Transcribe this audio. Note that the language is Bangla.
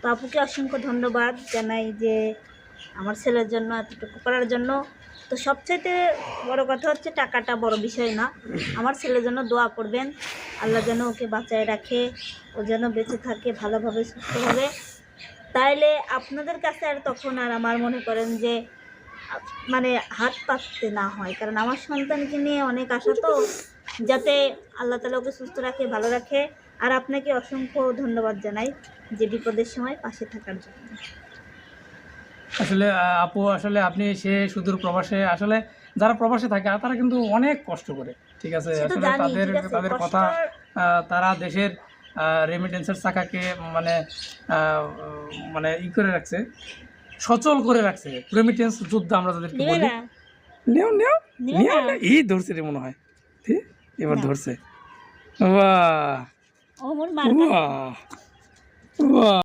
তো আপুকে অসংখ্য ধন্যবাদ জানাই যে আমার ছেলের জন্য এতটুকু করার জন্য। তো সবচাইতে বড় কথা হচ্ছে টাকাটা বড় বিষয় না, আমার ছেলের জন্য দোয়া করবেন, আল্লাহ যেন ওকে বাঁচায় রাখে, ও যেন বেঁচে থাকে ভালোভাবে সুস্থভাবে। তাইলে আপনাদের কাছে আর তখন আর আমার মনে করেন যে মানে হাত পাততে না হয়, কারণ আমার সন্তানকে নিয়ে অনেক আশা, তো যাতে আল্লাহ তালা ওকে সুস্থ রাখে, ভালো রাখে। আর আপনাকে অসংখ্য ধন্যবাদ জানাই যে বিপদের সময় পাশে থাকার জন্য। আসলে আপু, আসলে আপনি সে সুদূর প্রবাসে, আসলে যারা প্রবাসে থাকে তারা কিন্তু অনেক কষ্ট করে, ঠিক আছে। আসলে তাদের কথা, তারা দেশের রেমিটেন্সের চাকাকে মানে মানে ই করে রাখছে, সচল করে রাখছে। রেমিটেন্স যুদ্ধ আমরা যাদেরকে বলি, নেও নেও নেও, এই ধরছে রে মনে হয়, ঠিক এবার ধরছে। বাহ বাহ বাহ।